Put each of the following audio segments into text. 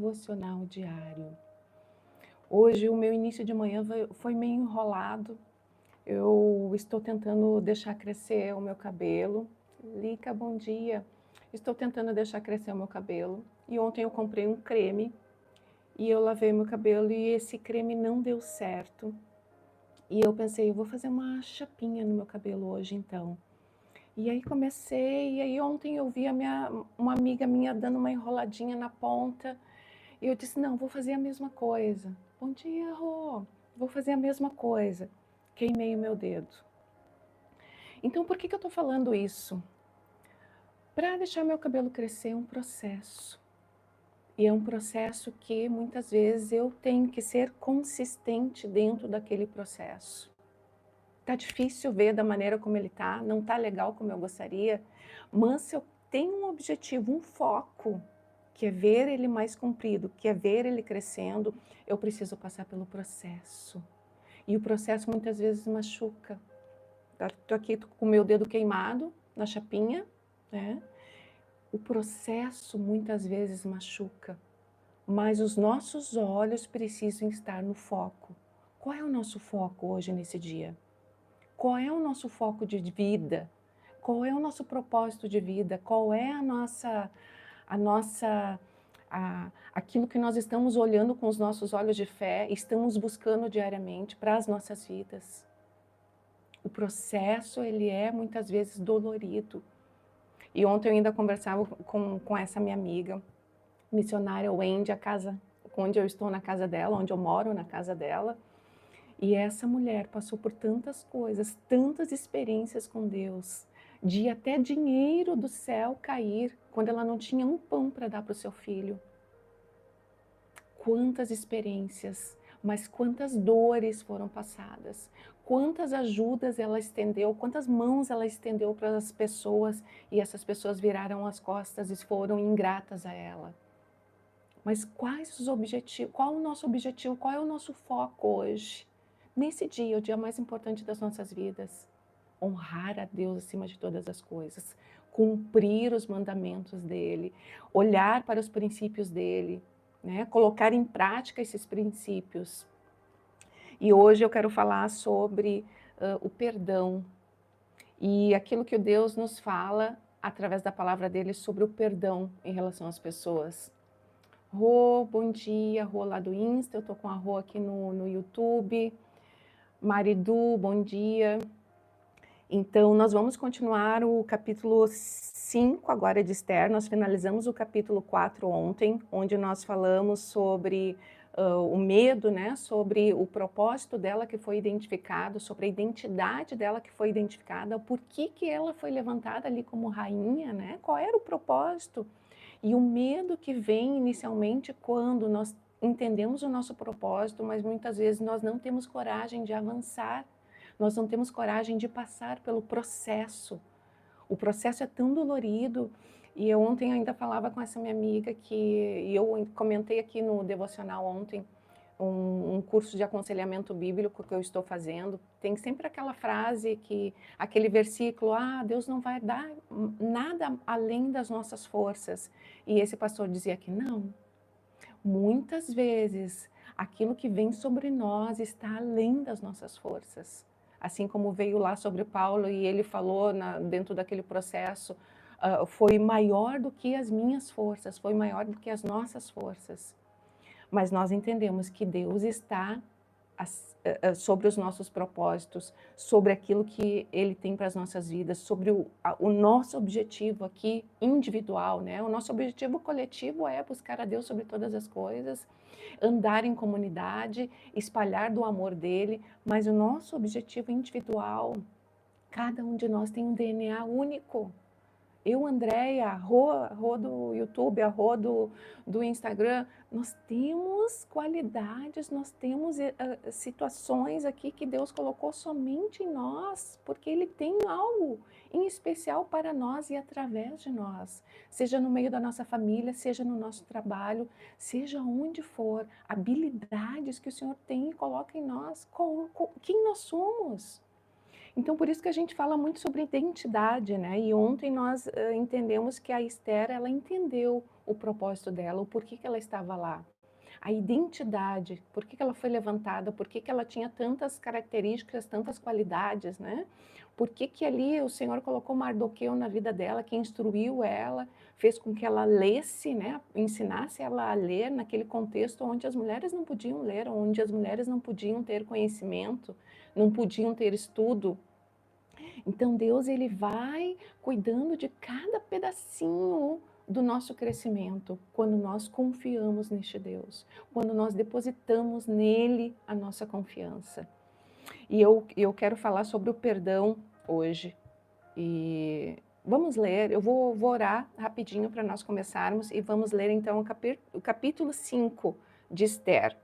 devocional diário. Hoje o meu início de manhã foi meio enrolado. Eu estou tentando deixar crescer o meu cabelo. Lica, bom dia. Estou tentando deixar crescer o meu cabelo. E ontem eu comprei um creme e eu lavei meu cabelo e esse creme não deu certo. E eu pensei, eu vou fazer uma chapinha no meu cabelo hoje então. E aí comecei, e aí ontem eu vi uma amiga minha dando uma enroladinha na ponta. E eu disse, não, vou fazer a mesma coisa. Bom dia, Rô. Vou fazer a mesma coisa. Queimei o meu dedo. Então, por que eu estou falando isso? Para deixar meu cabelo crescer é um processo. E é um processo que muitas vezes eu tenho que ser consistente dentro daquele processo. Tá difícil ver da maneira como ele tá, não tá legal como eu gostaria, mas se eu tenho um objetivo, um foco, que é ver ele mais comprido, que é ver ele crescendo, eu preciso passar pelo processo. E o processo muitas vezes machuca. Tô aqui com o meu dedo queimado na chapinha, né? O processo muitas vezes machuca, mas os nossos olhos precisam estar no foco. Qual é o nosso foco hoje nesse dia? Qual é o nosso foco de vida? Qual é o nosso propósito de vida? Qual é aquilo que nós estamos olhando com os nossos olhos de fé, estamos buscando diariamente para as nossas vidas? O processo, ele é muitas vezes dolorido. E ontem eu ainda conversava com essa minha amiga, missionária Wendy, a casa onde eu estou na casa dela, onde eu moro na casa dela. E essa mulher passou por tantas coisas, tantas experiências com Deus, de até dinheiro do céu cair quando ela não tinha um pão para dar para o seu filho. Quantas experiências, mas quantas dores foram passadas, quantas ajudas ela estendeu, quantas mãos ela estendeu para as pessoas e essas pessoas viraram as costas e foram ingratas a ela. Mas quais os objetivos? Qual o nosso objetivo? Qual é o nosso foco hoje? Nesse dia, o dia mais importante das nossas vidas, honrar a Deus acima de todas as coisas, cumprir os mandamentos dele, olhar para os princípios dele, né? Colocar em prática esses princípios. E hoje eu quero falar sobre o perdão e aquilo que o Deus nos fala através da palavra dele sobre o perdão em relação às pessoas. Rô, bom dia, Rô lá do Insta, eu tô com a Rô aqui no YouTube. Maridu, bom dia. Então, nós vamos continuar o capítulo 5 agora de Esther. Nós finalizamos o capítulo 4 ontem, onde nós falamos sobre o medo, né? Sobre o propósito dela que foi identificado, sobre a identidade dela que foi identificada, por que ela foi levantada ali como rainha, né? Qual era o propósito? E o medo que vem inicialmente quando nós entendemos o nosso propósito, mas muitas vezes nós não temos coragem de avançar, nós não temos coragem de passar pelo processo. O processo é tão dolorido. E eu ontem ainda falava com essa minha amiga e eu comentei aqui no devocional ontem, um curso de aconselhamento bíblico que eu estou fazendo, tem sempre aquela frase, aquele versículo, Deus não vai dar nada além das nossas forças. E esse pastor dizia que não. Muitas vezes, aquilo que vem sobre nós está além das nossas forças. Assim como veio lá sobre Paulo e ele falou dentro daquele processo, foi maior do que as minhas forças, foi maior do que as nossas forças. Mas nós entendemos que Deus está sobre os nossos propósitos, sobre aquilo que Ele tem para as nossas vidas, sobre o nosso objetivo aqui individual, né? O nosso objetivo coletivo é buscar a Deus sobre todas as coisas, andar em comunidade, espalhar do amor dEle, mas o nosso objetivo individual, cada um de nós tem um DNA único. Eu, Andréia, a Rô do YouTube, a Rô do Instagram, nós temos qualidades, nós temos situações aqui que Deus colocou somente em nós, porque Ele tem algo em especial para nós e através de nós. Seja no meio da nossa família, seja no nosso trabalho, seja onde for, habilidades que o Senhor tem e coloca em nós, quem nós somos. Então, por isso que a gente fala muito sobre identidade, né? E ontem nós entendemos que a Esther, ela entendeu o propósito dela, o porquê que ela estava lá. A identidade, por que que ela foi levantada, por que que ela tinha tantas características, tantas qualidades, né? Por que que ali o Senhor colocou Mardoqueu na vida dela, que instruiu ela, fez com que ela lesse, né? Ensinasse ela a ler naquele contexto onde as mulheres não podiam ler, onde as mulheres não podiam ter conhecimento, não podiam ter estudo. Então Deus, ele vai cuidando de cada pedacinho do nosso crescimento quando nós confiamos neste Deus, quando nós depositamos nele a nossa confiança. E eu quero falar sobre o perdão hoje. E vamos ler, eu vou orar rapidinho para nós começarmos e vamos ler então o capítulo 5 de Esther.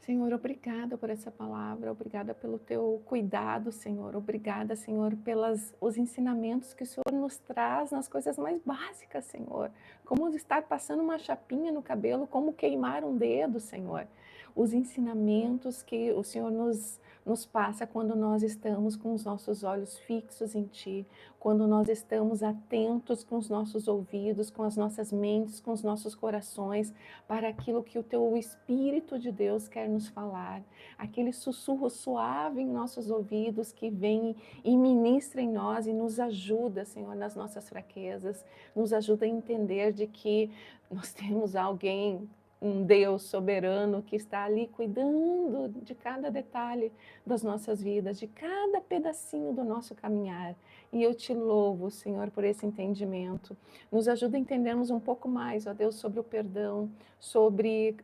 Senhor, obrigada por essa palavra, obrigada pelo teu cuidado, Senhor. Obrigada, Senhor, pelos os ensinamentos que o Senhor nos traz nas coisas mais básicas, Senhor. Como estar passando uma chapinha no cabelo, como queimar um dedo, Senhor. Os ensinamentos que o Senhor nos passa quando nós estamos com os nossos olhos fixos em Ti, quando nós estamos atentos com os nossos ouvidos, com as nossas mentes, com os nossos corações, para aquilo que o Teu Espírito de Deus quer nos falar, aquele sussurro suave em nossos ouvidos que vem e ministra em nós e nos ajuda, Senhor, nas nossas fraquezas, nos ajuda a entender de que nós temos alguém, um Deus soberano que está ali cuidando de cada detalhe das nossas vidas, de cada pedacinho do nosso caminhar. E eu te louvo, Senhor, por esse entendimento. Nos ajuda a entendermos um pouco mais, ó Deus, sobre o perdão, sobre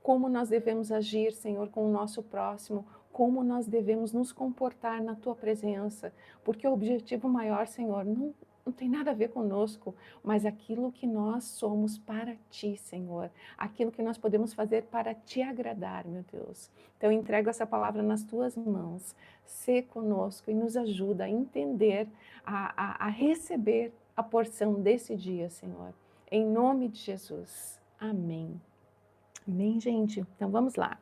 como nós devemos agir, Senhor, com o nosso próximo, como nós devemos nos comportar na Tua presença, porque o objetivo maior, Senhor, não tem nada a ver conosco, mas aquilo que nós somos para Ti, Senhor, aquilo que nós podemos fazer para Te agradar, meu Deus. Então, eu entrego essa palavra nas Tuas mãos, sê conosco e nos ajuda a entender, a receber a porção desse dia, Senhor. Em nome de Jesus. Amém. Amém, gente? Então vamos lá.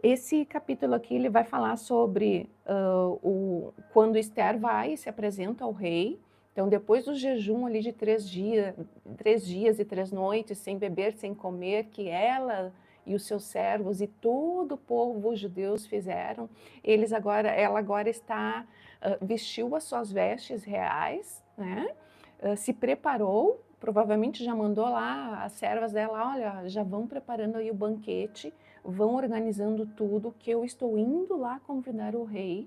Esse capítulo aqui ele vai falar sobre quando Esther vai e se apresenta ao rei. Então, depois do jejum ali de 3 dias e 3 noites, sem beber, sem comer, que ela e os seus servos e todo o povo judeus fizeram, ela agora vestiu as suas vestes reais, né? Se preparou, provavelmente já mandou lá as servas dela, olha, já vão preparando aí o banquete, vão organizando tudo, que eu estou indo lá convidar o rei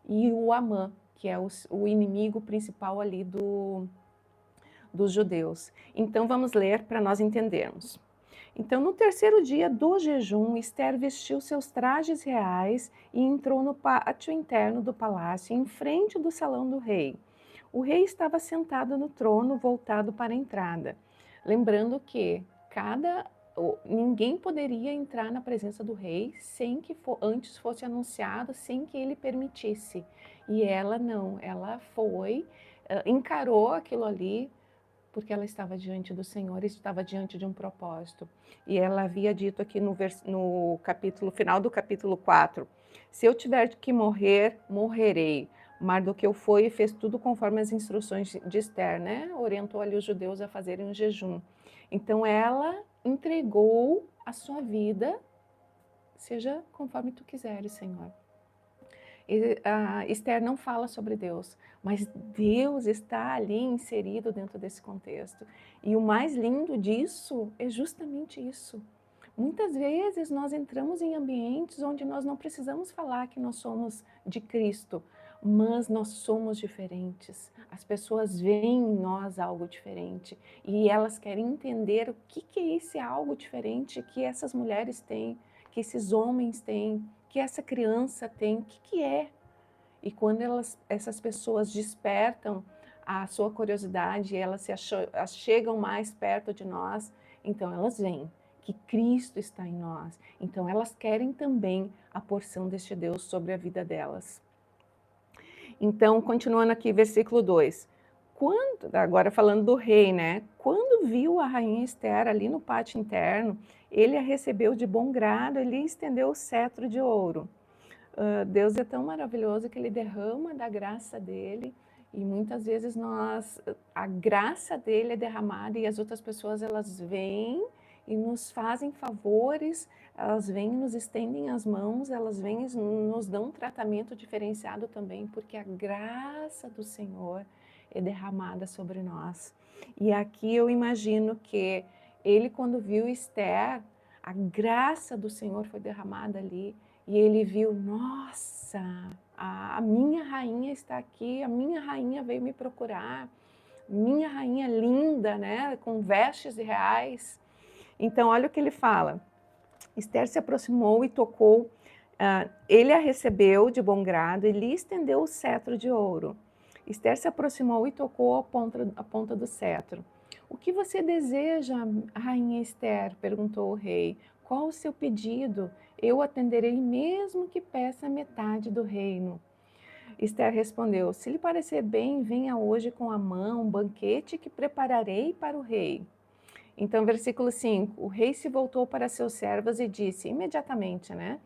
e o Amã, que é o inimigo principal ali dos judeus. Então vamos ler para nós entendermos. Então, no terceiro dia do jejum, Esther vestiu seus trajes reais e entrou no pátio interno do palácio, em frente do salão do rei. O rei estava sentado no trono, voltado para a entrada. Lembrando que ninguém poderia entrar na presença do rei sem que antes fosse anunciado, sem que ele permitisse. E ela não, ela foi, encarou aquilo ali, porque ela estava diante do Senhor, estava diante de um propósito. E ela havia dito aqui no final do capítulo 4, se eu tiver que morrer, morrerei. Mardoqueu foi e fez tudo conforme as instruções de Esther, né? Orientou ali os judeus a fazerem um jejum. Então ela entregou a sua vida, seja conforme tu quiseres, Senhor. A Esther não fala sobre Deus, mas Deus está ali inserido dentro desse contexto. E o mais lindo disso é justamente isso. Muitas vezes nós entramos em ambientes onde nós não precisamos falar que nós somos de Cristo, mas nós somos diferentes. As pessoas veem em nós algo diferente e elas querem entender o que é esse algo diferente que essas mulheres têm, que esses homens têm, que essa criança tem, o que é? E quando essas pessoas despertam a sua curiosidade, elas chegam mais perto de nós, então elas veem que Cristo está em nós. Então elas querem também a porção deste Deus sobre a vida delas. Então, continuando aqui, versículo 2. Agora falando do rei, né? Quando viu a rainha Esther ali no pátio interno, ele a recebeu de bom grado e lhe estendeu o cetro de ouro. Deus é tão maravilhoso que Ele derrama da graça dEle, e muitas vezes a graça dEle é derramada e as outras pessoas elas vêm e nos fazem favores, elas vêm e nos estendem as mãos, elas vêm e nos dão um tratamento diferenciado também, porque a graça do Senhor é derramada sobre nós. E aqui eu imagino que ele, quando viu Esther, a graça do Senhor foi derramada ali, e ele viu, nossa, a minha rainha está aqui, a minha rainha veio me procurar, minha rainha linda, né, com vestes reais. Então, olha o que ele fala. Esther se aproximou e tocou, ele a recebeu de bom grado e lhe estendeu o cetro de ouro. Esther se aproximou e tocou a ponta do cetro. O que você deseja, rainha Esther? Perguntou o rei. Qual o seu pedido? Eu atenderei mesmo que peça metade do reino. Esther respondeu, se lhe parecer bem, venha hoje com Amã um banquete que prepararei para o rei. Então, versículo 5, o rei se voltou para seus servos e disse, imediatamente, né?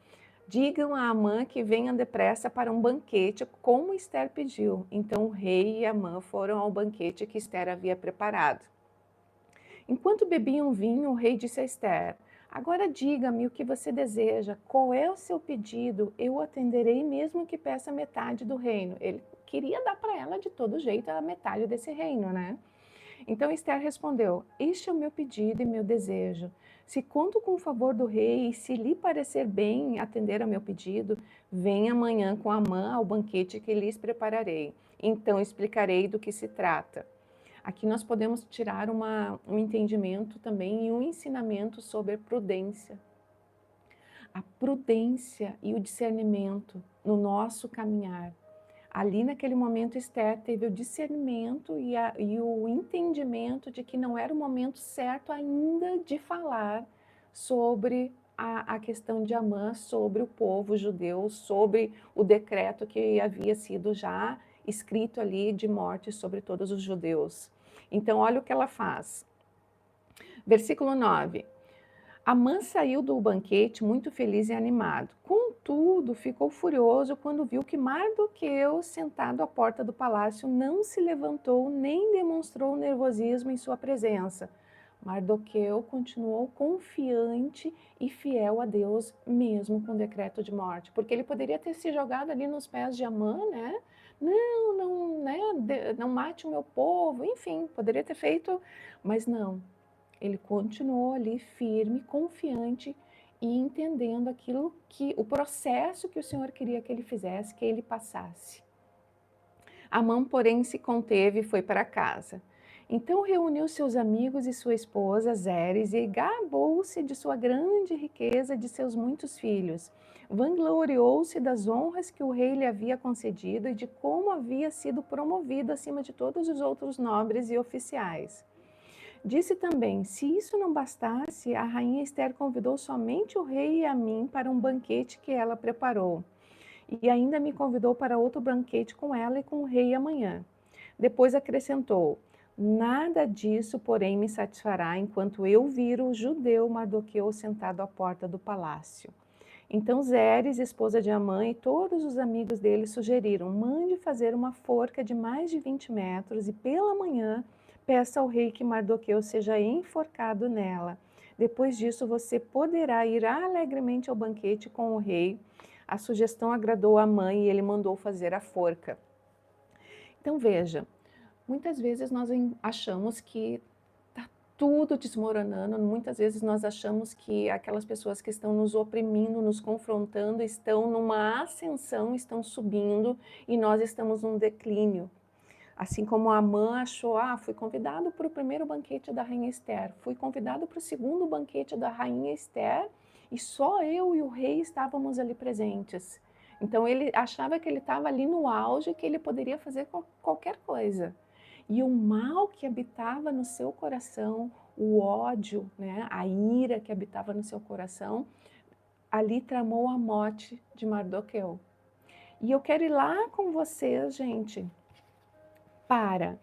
Digam a Amã que venha depressa para um banquete, como Esther pediu. Então o rei e Amã foram ao banquete que Esther havia preparado. Enquanto bebiam vinho, o rei disse a Esther, agora diga-me o que você deseja, qual é o seu pedido, eu atenderei mesmo que peça metade do reino. Ele queria dar para ela de todo jeito a metade desse reino, né? Então Esther respondeu, este é o meu pedido e meu desejo. Se conto com o favor do rei e se lhe parecer bem atender ao meu pedido, venha amanhã com Amã ao banquete que lhes prepararei. Então explicarei do que se trata. Aqui nós podemos tirar um entendimento também e um ensinamento sobre prudência. A prudência e o discernimento no nosso caminhar. Ali naquele momento Esther teve o discernimento e o entendimento de que não era o momento certo ainda de falar sobre a questão de Amã, sobre o povo judeu, sobre o decreto que havia sido já escrito ali de morte sobre todos os judeus. Então olha o que ela faz. Versículo 9. Amã saiu do banquete muito feliz e animado. Contudo, ficou furioso quando viu que Mardoqueu, sentado à porta do palácio, não se levantou nem demonstrou nervosismo em sua presença. Mardoqueu continuou confiante e fiel a Deus, mesmo com o decreto de morte, porque ele poderia ter se jogado ali nos pés de Amã, né? Não mate o meu povo, enfim, poderia ter feito, mas não. Ele continuou ali firme, confiante e entendendo aquilo o processo que o Senhor queria que ele fizesse, que ele passasse. Amã, porém, se conteve e foi para casa. Então reuniu seus amigos e sua esposa, Zeres, e gabou-se de sua grande riqueza e de seus muitos filhos. Vangloriou-se das honras que o rei lhe havia concedido e de como havia sido promovido acima de todos os outros nobres e oficiais. Disse também, se isso não bastasse, a rainha Esther convidou somente o rei e a mim para um banquete que ela preparou. E ainda me convidou para outro banquete com ela e com o rei amanhã. Depois acrescentou, nada disso, porém, me satisfará enquanto eu vir o judeu Mardoqueu sentado à porta do palácio. Então Zeres, esposa de Amã, e todos os amigos dele sugeriram, mande fazer uma forca de mais de 20 metros e pela manhã peça ao rei que Mardoqueu seja enforcado nela. Depois disso, você poderá ir alegremente ao banquete com o rei. A sugestão agradou a mãe e ele mandou fazer a forca. Então veja, muitas vezes nós achamos que está tudo desmoronando, muitas vezes nós achamos que aquelas pessoas que estão nos oprimindo, nos confrontando, estão numa ascensão, estão subindo e nós estamos num declínio. Assim como Amã achou, fui convidado para o primeiro banquete da rainha Esther, fui convidado para o segundo banquete da rainha Esther e só eu e o rei estávamos ali presentes. Então ele achava que ele estava ali no auge, que ele poderia fazer qualquer coisa. E o mal que habitava no seu coração, o ódio, né, a ira que habitava no seu coração, ali tramou a morte de Mardoqueu. E eu quero ir lá com vocês, gente, para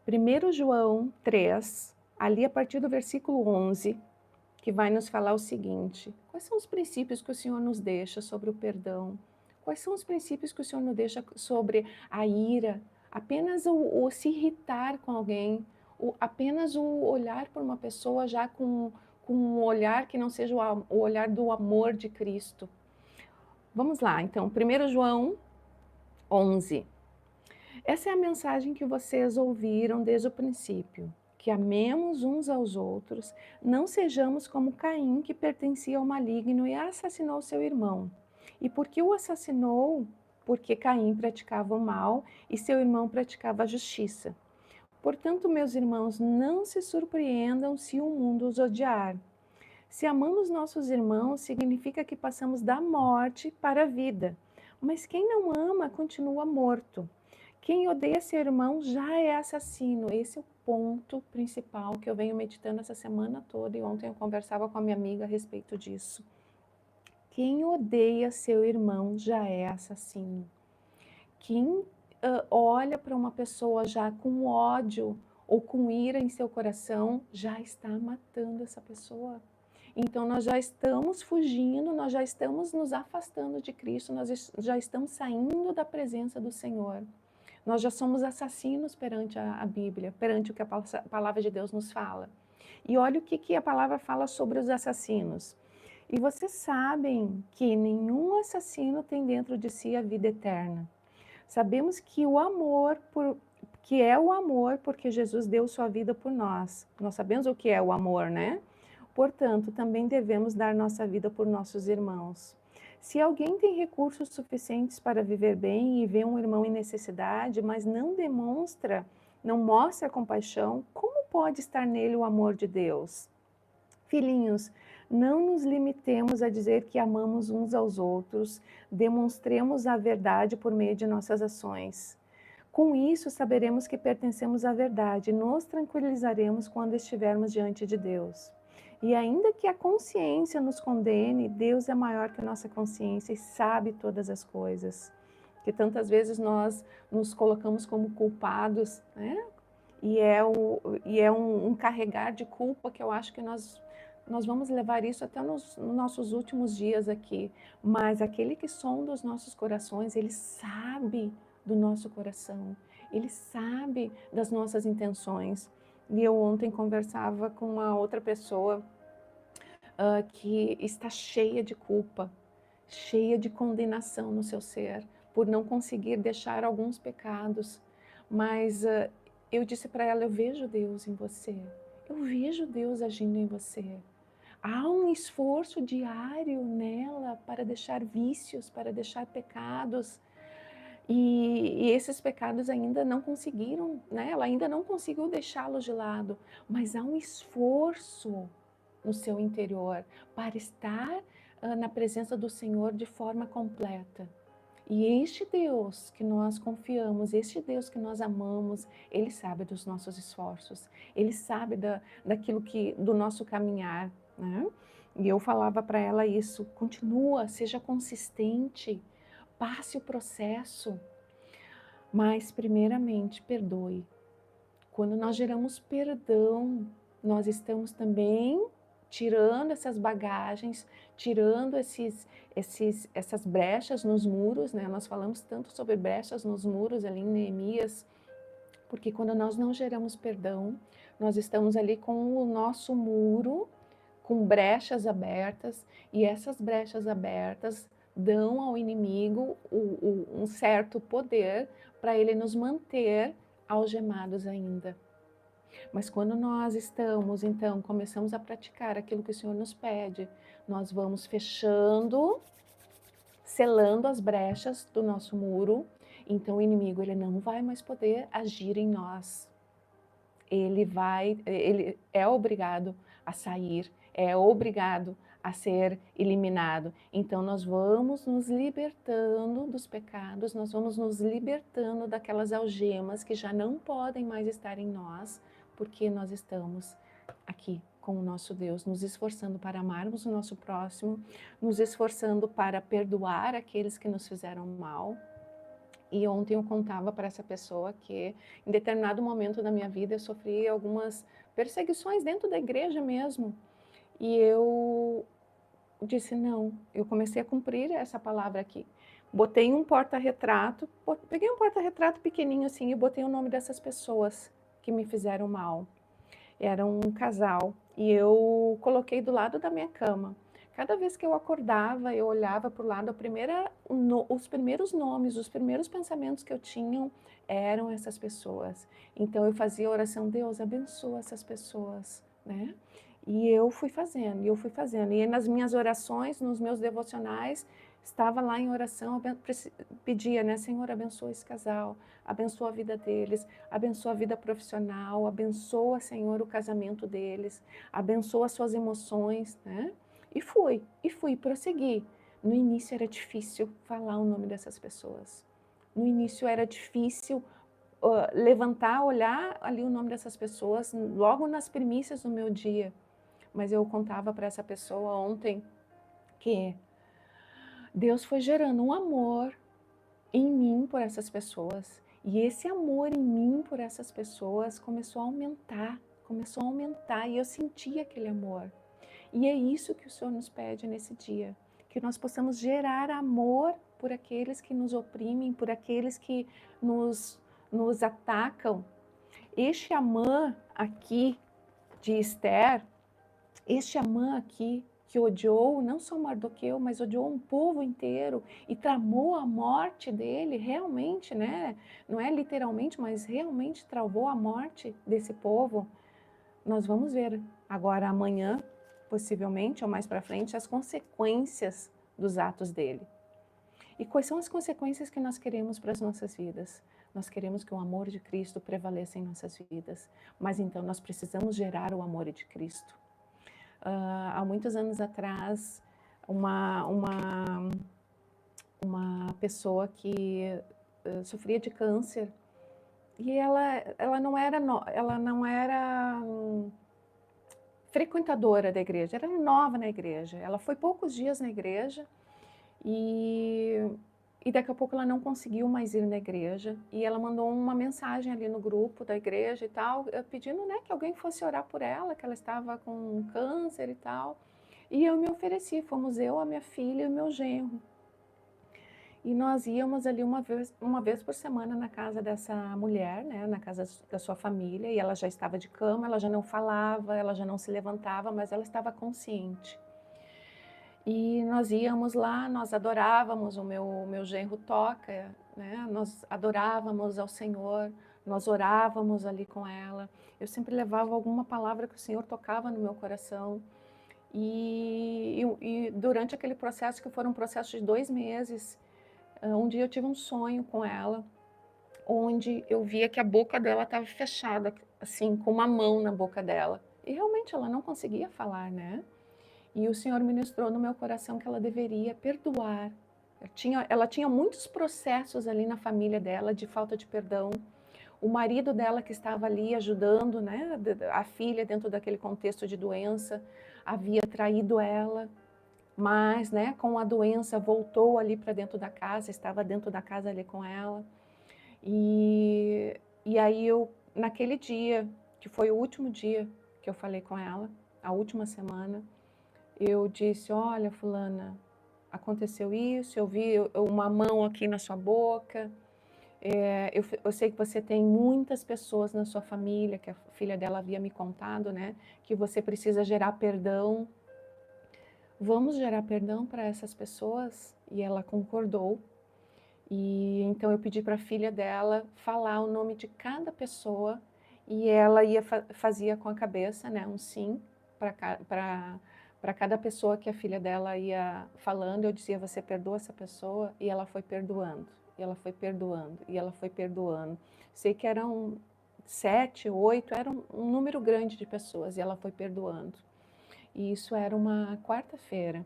1 João 3, ali a partir do versículo 11, que vai nos falar o seguinte, quais são os princípios que o Senhor nos deixa sobre o perdão? Quais são os princípios que o Senhor nos deixa sobre a ira? Apenas o se irritar com alguém, apenas o olhar por uma pessoa já com um olhar que não seja o olhar do amor de Cristo. Vamos lá, então, 1 João 11. Essa é a mensagem que vocês ouviram desde o princípio, que amemos uns aos outros, não sejamos como Caim, que pertencia ao maligno e assassinou seu irmão. E por que o assassinou? Porque Caim praticava o mal e seu irmão praticava a justiça. Portanto, meus irmãos, não se surpreendam se o mundo os odiar. Se amamos nossos irmãos, significa que passamos da morte para a vida. Mas quem não ama continua morto. Quem odeia seu irmão já é assassino. Esse é o ponto principal que eu venho meditando essa semana toda, e ontem eu conversava com a minha amiga a respeito disso. Quem odeia seu irmão já é assassino. Quem olha para uma pessoa já com ódio ou com ira em seu coração, já está matando essa pessoa. Então nós já estamos fugindo, nós já estamos nos afastando de Cristo, nós já estamos saindo da presença do Senhor. Nós já somos assassinos perante a Bíblia, perante o que a palavra de Deus nos fala. E olha o que a palavra fala sobre os assassinos. E vocês sabem que nenhum assassino tem dentro de si a vida eterna. Sabemos que que é o amor, porque Jesus deu sua vida por nós. Nós sabemos o que é o amor, né? Portanto, também devemos dar nossa vida por nossos irmãos. Se alguém tem recursos suficientes para viver bem e vê um irmão em necessidade, mas não mostra compaixão, como pode estar nele o amor de Deus? Filhinhos, não nos limitemos a dizer que amamos uns aos outros, demonstremos a verdade por meio de nossas ações. Com isso, saberemos que pertencemos à verdade e nos tranquilizaremos quando estivermos diante de Deus. E ainda que a consciência nos condene, Deus é maior que a nossa consciência e sabe todas as coisas. Que tantas vezes nós nos colocamos como culpados, né? E é um carregar de culpa que eu acho que nós vamos levar isso até nos nossos últimos dias aqui. Mas aquele que sonda os nossos corações, ele sabe do nosso coração, ele sabe das nossas intenções. E eu ontem conversava com uma outra pessoa que está cheia de culpa, cheia de condenação no seu ser, por não conseguir deixar alguns pecados. Mas eu disse para ela, eu vejo Deus em você, eu vejo Deus agindo em você. Há um esforço diário nela para deixar vícios, para deixar pecados. E esses pecados ainda não conseguiram, né? Ela ainda não conseguiu deixá-los de lado, mas há um esforço no seu interior para estar na presença do Senhor de forma completa. E este Deus que nós confiamos, este Deus que nós amamos, Ele sabe dos nossos esforços, Ele sabe daquilo do nosso caminhar, né? E eu falava para ela isso, continua, seja consistente, passe o processo, mas primeiramente perdoe. Quando nós geramos perdão, nós estamos também tirando essas bagagens, tirando essas brechas nos muros, né? Nós falamos tanto sobre brechas nos muros ali em Neemias, porque quando nós não geramos perdão, nós estamos ali com o nosso muro, com brechas abertas, e essas brechas abertas dão ao inimigo um certo poder para ele nos manter algemados ainda. Mas quando nós estamos, então, começamos a praticar aquilo que o Senhor nos pede, nós vamos fechando, selando as brechas do nosso muro, então o inimigo ele não vai mais poder agir em nós. Ele é obrigado a sair, é obrigado a ser eliminado. Então nós vamos nos libertando dos pecados, nós vamos nos libertando daquelas algemas que já não podem mais estar em nós, porque nós estamos aqui com o nosso Deus, nos esforçando para amarmos o nosso próximo, nos esforçando para perdoar aqueles que nos fizeram mal. E ontem eu contava para essa pessoa que em determinado momento da minha vida eu sofri algumas perseguições dentro da igreja mesmo. E eu disse não, eu comecei a cumprir essa palavra aqui. botei um porta-retrato, peguei um porta-retrato pequenininho assim e botei o nome dessas pessoas que me fizeram mal. Era um casal e eu coloquei do lado da minha cama. Cada vez que eu acordava, eu olhava para o lado, os primeiros nomes, os primeiros pensamentos que eu tinha eram essas pessoas. Então eu fazia a oração, Deus abençoa essas pessoas, né? E eu fui fazendo, E nas minhas orações, nos meus devocionais, estava lá em oração, pedia, né, Senhor, abençoa esse casal, abençoa a vida deles, abençoa a vida profissional, abençoa, Senhor, o casamento deles, abençoa as suas emoções, né? Prossegui. No início era difícil falar o nome dessas pessoas. No início era difícil levantar, olhar ali o nome dessas pessoas, logo nas primícias do meu dia. Mas eu contava para essa pessoa ontem que Deus foi gerando um amor em mim por essas pessoas. E esse amor em mim por essas pessoas começou a aumentar, e eu senti aquele amor. E é isso que o Senhor nos pede nesse dia, que nós possamos gerar amor por aqueles que nos oprimem, por aqueles que nos atacam. Este Amã aqui de Esther, este Amã aqui que odiou não só Mardoqueu, mas odiou um povo inteiro e tramou a morte dele, realmente, né? Não é literalmente, mas realmente travou a morte desse povo. Nós vamos ver agora amanhã, possivelmente, ou mais para frente, as consequências dos atos dele. E quais são as consequências que nós queremos para as nossas vidas? Nós queremos que o amor de Cristo prevaleça em nossas vidas, mas então nós precisamos gerar o amor de Cristo. Há muitos anos atrás, uma pessoa que sofria de câncer e ela não era frequentadora da igreja, era nova na igreja. Ela foi poucos dias na igreja e daqui a pouco ela não conseguiu mais ir na igreja e ela mandou uma mensagem ali no grupo da igreja e tal, pedindo, né, que alguém fosse orar por ela, que ela estava com câncer e tal. E eu me ofereci, fomos eu, a minha filha e o meu genro. E nós íamos ali uma vez por semana na casa dessa mulher, né, na casa da sua família, e ela já estava de cama, ela já não falava, ela já não se levantava, mas ela estava consciente. E nós íamos lá, nós adorávamos, o meu genro toca, né? Nós adorávamos ao Senhor, nós orávamos ali com ela. Eu sempre levava alguma palavra que o Senhor tocava no meu coração. E durante aquele processo, que foram um processo de 2 meses, um dia eu tive um sonho com ela, onde eu via que a boca dela estava fechada, assim, com uma mão na boca dela. E realmente ela não conseguia falar, né? E o Senhor ministrou no meu coração que ela deveria perdoar. Ela tinha muitos processos ali na família dela de falta de perdão. O marido dela que estava ali ajudando, né, a filha dentro daquele contexto de doença, havia traído ela, mas, né, com a doença voltou ali para dentro da casa, estava dentro da casa ali com ela. E aí naquele dia, que foi o último dia que eu falei com ela, a última semana, eu disse, olha, fulana, aconteceu isso, eu vi uma mão aqui na sua boca, eu sei que você tem muitas pessoas na sua família, que a filha dela havia me contado, né, que você precisa gerar perdão. Vamos gerar perdão para essas pessoas? E ela concordou. E então eu pedi para a filha dela falar o nome de cada pessoa e ela fazia com a cabeça, né, um sim para cada pessoa que a filha dela ia falando. Eu dizia, você perdoa essa pessoa? E ela foi perdoando, e ela foi perdoando, e ela foi perdoando. Sei que eram 7, 8, era um número grande de pessoas, e ela foi perdoando. E isso era uma quarta-feira.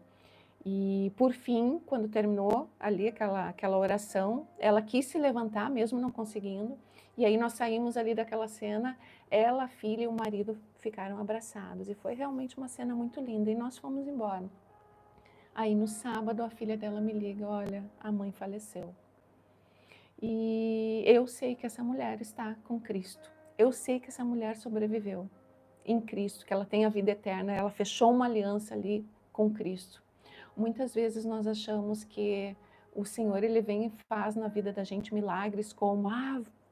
E, por fim, quando terminou ali aquela oração, ela quis se levantar, mesmo não conseguindo. E aí nós saímos ali daquela cena, ela, a filha e o marido ficaram abraçados. E foi realmente uma cena muito linda. E nós fomos embora. Aí no sábado a filha dela me liga, olha, a mãe faleceu. E eu sei que essa mulher está com Cristo. Eu sei que essa mulher sobreviveu em Cristo, que ela tem a vida eterna. Ela fechou uma aliança ali com Cristo. Muitas vezes nós achamos que o Senhor, Ele vem e faz na vida da gente milagres como,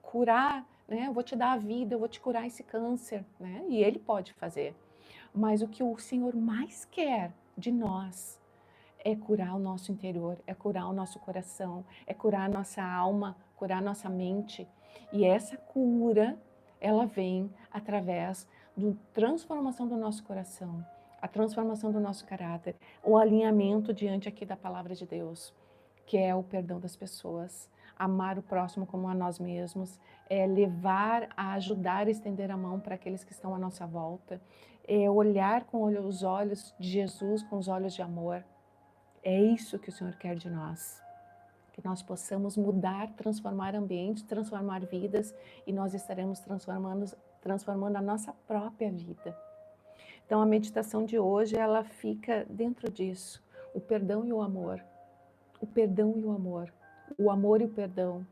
curar, né? Eu vou te dar a vida, eu vou te curar esse câncer, né? E Ele pode fazer. Mas o que o Senhor mais quer de nós é curar o nosso interior, é curar o nosso coração, é curar a nossa alma, curar a nossa mente. E essa cura, ela vem através da transformação do nosso coração, a transformação do nosso caráter, o alinhamento diante aqui da palavra de Deus, que é o perdão das pessoas, amar o próximo como a nós mesmos, é levar a ajudar a estender a mão para aqueles que estão à nossa volta, é olhar com os olhos de Jesus, com os olhos de amor. É isso que o Senhor quer de nós, que nós possamos mudar, transformar ambientes, transformar vidas, e nós estaremos transformando a nossa própria vida. Então a meditação de hoje, ela fica dentro disso, o perdão e o amor, o perdão e o amor e o perdão.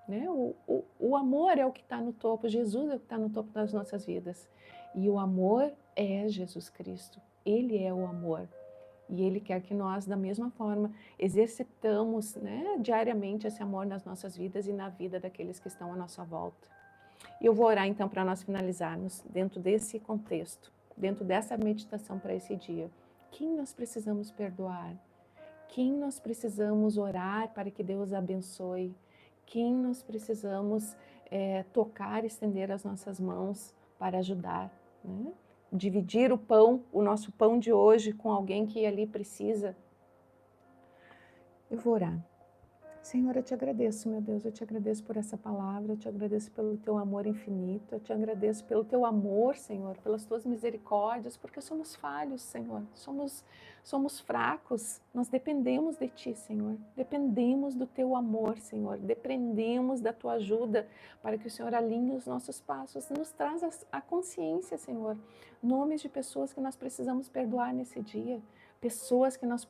Né? O amor é o que está no topo, Jesus é o que está no topo das nossas vidas, e o amor é Jesus Cristo, Ele é o amor. E Ele quer que nós, da mesma forma, exercitamos, né, diariamente esse amor nas nossas vidas e na vida daqueles que estão à nossa volta. E eu vou orar então para nós finalizarmos dentro desse contexto, dentro dessa meditação para esse dia. Quem nós precisamos perdoar? Quem nós precisamos orar para que Deus abençoe? Quem nós precisamos tocar, estender as nossas mãos para ajudar, né? Dividir o pão, o nosso pão de hoje, com alguém que ali precisa. Eu vou orar. Senhor, eu te agradeço, meu Deus, eu te agradeço por essa palavra, eu te agradeço pelo teu amor infinito, eu te agradeço pelo teu amor, Senhor, pelas tuas misericórdias, porque somos falhos, Senhor, somos fracos, nós dependemos de ti, Senhor, dependemos do teu amor, Senhor, dependemos da tua ajuda para que o Senhor alinhe os nossos passos, nos traz a consciência, Senhor, nomes de pessoas que nós precisamos perdoar nesse dia, pessoas que nós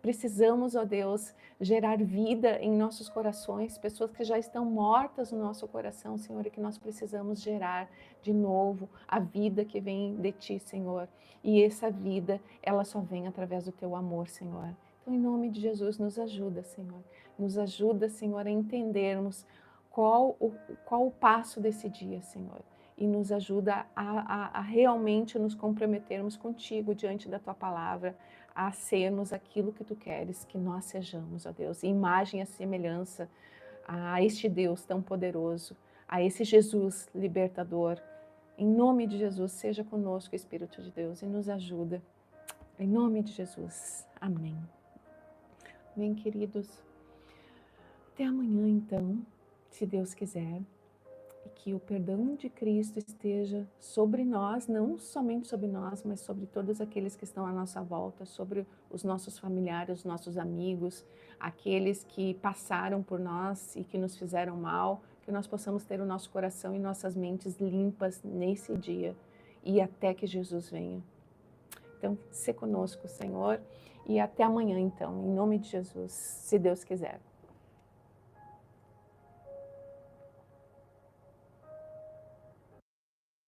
precisamos, ó Deus, gerar vida em nossos corações, pessoas que já estão mortas no nosso coração, Senhor, e que nós precisamos gerar de novo a vida que vem de Ti, Senhor. E essa vida, ela só vem através do Teu amor, Senhor. Então, em nome de Jesus, nos ajuda, Senhor. Nos ajuda, Senhor, a entendermos qual o passo desse dia, Senhor. E nos ajuda a realmente nos comprometermos contigo diante da Tua palavra, a sermos aquilo que Tu queres que nós sejamos, ó Deus, imagem e semelhança a este Deus tão poderoso, a esse Jesus libertador. Em nome de Jesus, seja conosco, Espírito de Deus, e nos ajuda. Em nome de Jesus. Amém. Amém, queridos. Até amanhã, então, se Deus quiser. E que o perdão de Cristo esteja sobre nós, não somente sobre nós, mas sobre todos aqueles que estão à nossa volta, sobre os nossos familiares, os nossos amigos, aqueles que passaram por nós e que nos fizeram mal, que nós possamos ter o nosso coração e nossas mentes limpas nesse dia e até que Jesus venha. Então, se conosco, Senhor, e até amanhã, então, em nome de Jesus, se Deus quiser.